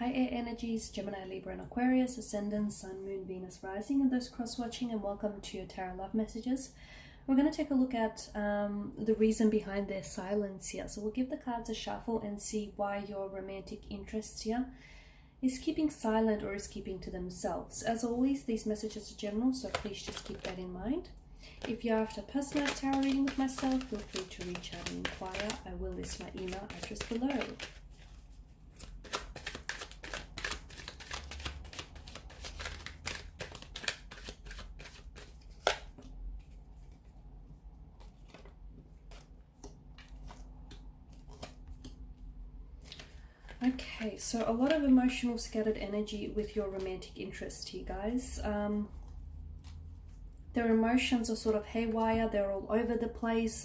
Hi air energies, Gemini, Libra and Aquarius, Ascendant, Sun, Moon, Venus, Rising, and those cross-watching, and welcome to your Tarot Love Messages. We're going to take a look at the reason behind their silence here. So we'll give the cards a shuffle and see why your romantic interest here is keeping silent or is keeping to themselves. As always, these messages are general, so please just keep that in mind. If you're after a personalized tarot reading with myself, feel free to reach out and inquire. I will list my email address below. Okay, so a lot of emotional scattered energy with your romantic interest here, guys. Their emotions are sort of haywire, they're all over the place.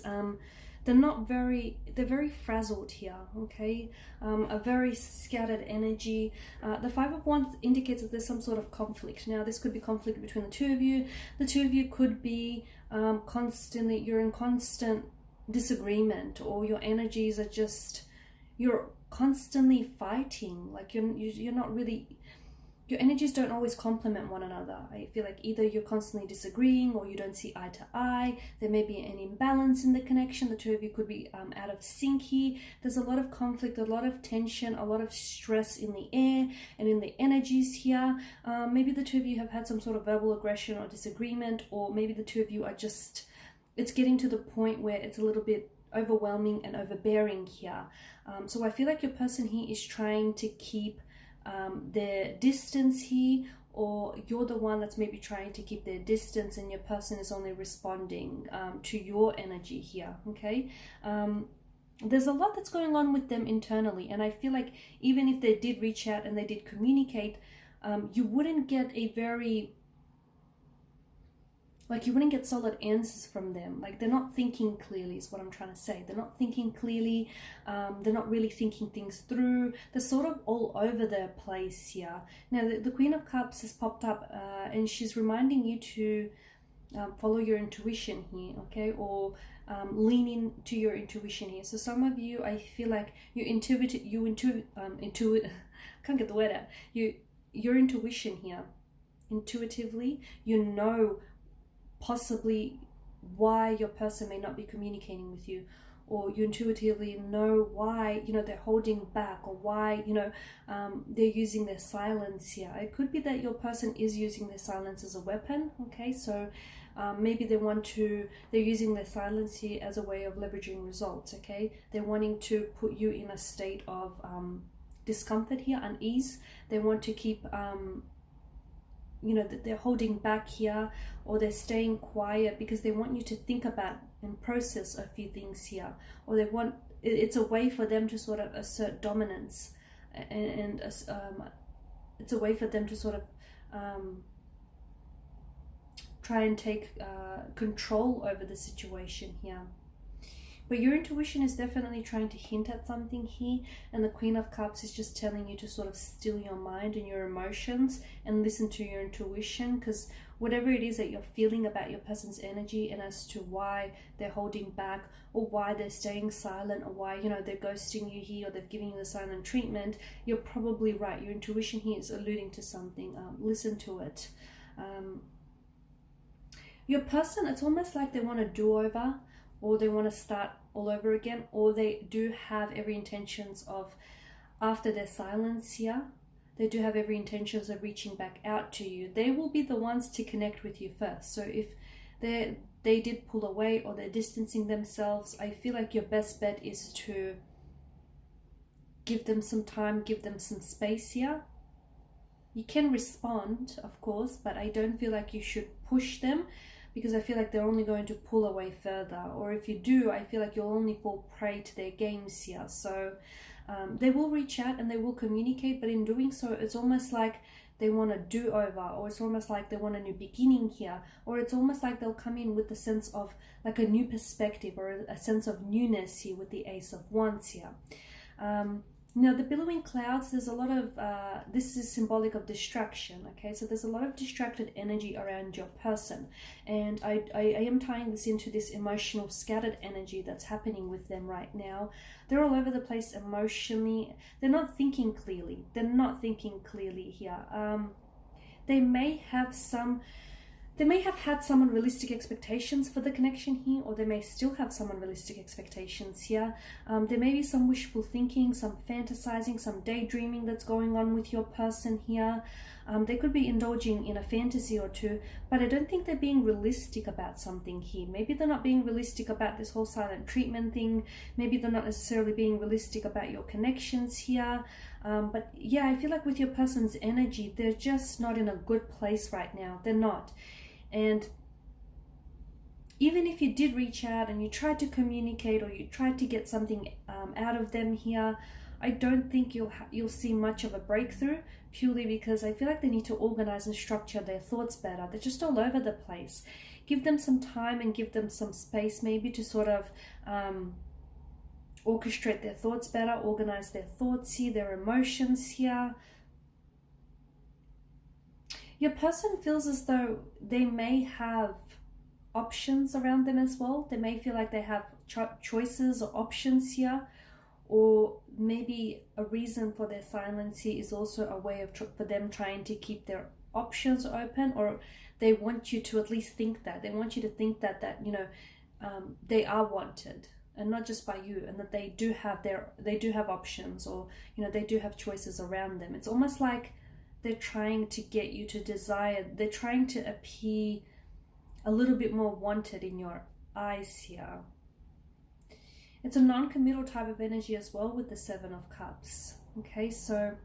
They're very frazzled here, okay? A very scattered energy. The Five of Wands indicates that there's some sort of conflict. Now, this could be conflict between the two of you. The two of you could be you're in constant disagreement, or your energies are just, you're constantly fighting. Like you're not really, your energies don't always complement one another. I feel like either you're constantly disagreeing or you don't see eye to eye. There may be an imbalance in the connection. The two of you could be out of sync here. There's a lot of conflict, a lot of tension, a lot of stress in the air and in the energies here. Maybe the two of you have had some sort of verbal aggression or disagreement, or maybe the two of you are just, it's getting to the point where it's a little bit overwhelming and overbearing here. So I feel like your person here is trying to keep their distance here, or you're the one that's maybe trying to keep their distance and your person is only responding to your energy here, okay? There's a lot that's going on with them internally, and I feel like even if they did reach out and they did communicate, you wouldn't get a very, like, you wouldn't get solid answers from them. Like, they're not thinking clearly is what I'm trying to say. They're not thinking clearly. They're not really thinking things through. They're sort of all over the place here. Now, the Queen of Cups has popped up and she's reminding you to follow your intuition here, okay? Or lean into your intuition here. So some of you, I feel like I can't get the word out. Your intuition here, intuitively, you know possibly why your person may not be communicating with you, or you intuitively know why, you know, they're holding back, or why, you know, they're using their silence here. It could be that your person is using their silence as a weapon, okay? So maybe they're using their silence here as a way of leveraging results, okay? They're wanting to put you in a state of discomfort here, unease. They want to keep you know, that they're holding back here, or they're staying quiet because they want you to think about and process a few things here, or they want, it's a way for them to sort of assert dominance, and it's a way for them to sort of try and take control over the situation here. But your intuition is definitely trying to hint at something here, and the Queen of Cups is just telling you to sort of still your mind and your emotions and listen to your intuition, because whatever it is that you're feeling about your person's energy, and as to why they're holding back, or why they're staying silent, or why, you know, they're ghosting you here, or they're giving you the silent treatment, you're probably right. Your intuition here is alluding to something. Listen to it. Your person, it's almost like they want a do-over, or they want to start all over again, or they do have every intentions of, after their silence here, they do have every intentions of reaching back out to you. They will be the ones to connect with you first. So if they did pull away, or they're distancing themselves, I feel like your best bet is to give them some time, give them some space here. You can respond, of course, but I don't feel like you should push them, because I feel like they're only going to pull away further. Or if you do, I feel like you'll only fall prey to their games here. So they will reach out and they will communicate, but in doing so, it's almost like they want a do-over, or it's almost like they want a new beginning here, or it's almost like they'll come in with the sense of like a new perspective, or a sense of newness here with the Ace of Wands here. Now, the billowing clouds, there's a lot of, this is symbolic of distraction, okay? So there's a lot of distracted energy around your person. And I am tying this into this emotional scattered energy that's happening with them right now. They're all over the place emotionally. They're not thinking clearly. They're not thinking clearly here. They may have had some unrealistic expectations for the connection here, or they may still have some unrealistic expectations here. There may be some wishful thinking, some fantasizing, some daydreaming that's going on with your person here. They could be indulging in a fantasy or two, but I don't think they're being realistic about something here. Maybe they're not being realistic about this whole silent treatment thing. Maybe they're not necessarily being realistic about your connections here. But yeah, I feel like with your person's energy, they're just not in a good place right now. They're not. And even if you did reach out and you tried to communicate or you tried to get something out of them here, I don't think you'll see much of a breakthrough, purely because I feel like they need to organize and structure their thoughts better. They're just all over the place. Give them some time and give them some space maybe to sort of orchestrate their thoughts better, organize their thoughts here, their emotions here. Your person feels as though they may have options around them as well. They may feel like they have choices or options here, or maybe a reason for their silence here is also a way of for them trying to keep their options open, or they want you to at least think that. They want you to think that you know, they are wanted, and not just by you, and that they do have options, or you know, they do have choices around them. It's almost like they're trying to get you to desire, they're trying to appear a little bit more wanted in your eyes here. It's a non-committal type of energy as well with the Seven of Cups. Okay, so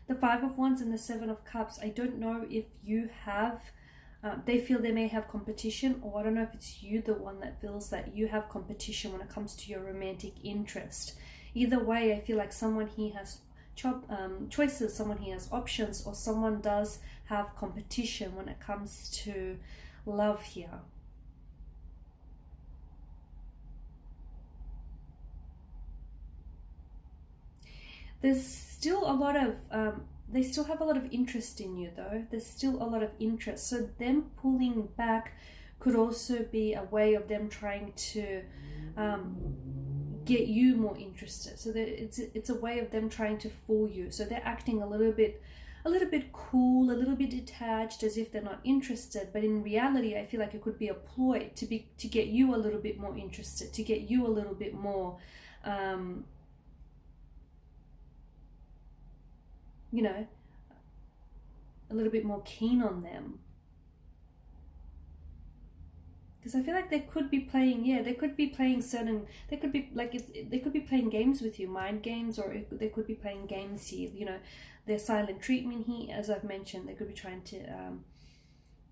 the Five of Wands and the Seven of Cups, I don't know if you have, they feel they may have competition, or I don't know if it's you, the one that feels that you have competition when it comes to your romantic interest. Either way, I feel like someone here has choices, someone here has options, or someone does have competition when it comes to love here. There's still a lot of they still have a lot of interest in you though. There's still a lot of interest, so them pulling back could also be a way of them trying to get you more interested. So that it's a way of them trying to fool you. So they're acting a little bit cool, a little bit detached, as if they're not interested, but in reality I feel like it could be a ploy to get you a little bit more interested, to get you a little bit more you know, a little bit more keen on them. Because I feel like they could be playing, they could be playing they could be playing games with you, mind games, or they could be playing games here, you know, their silent treatment here, as I've mentioned. They could be trying to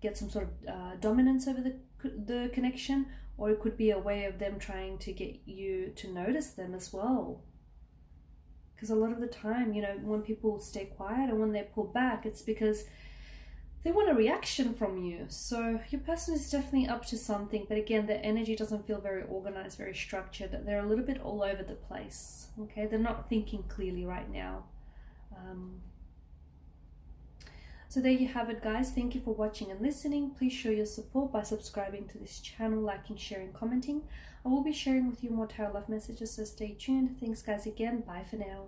get some sort of dominance over the connection, or it could be a way of them trying to get you to notice them as well. Because a lot of the time, you know, when people stay quiet and when they pull back, it's because they want a reaction from you. So your person is definitely up to something, but again, their energy doesn't feel very organized, very structured. They're a little bit all over the place. Okay, they're not thinking clearly right now. So there you have it, guys. Thank you for watching and listening. Please show your support by subscribing to this channel, liking, sharing, commenting. I will be sharing with you more tarot love messages, so stay tuned. Thanks, guys, again. Bye for now.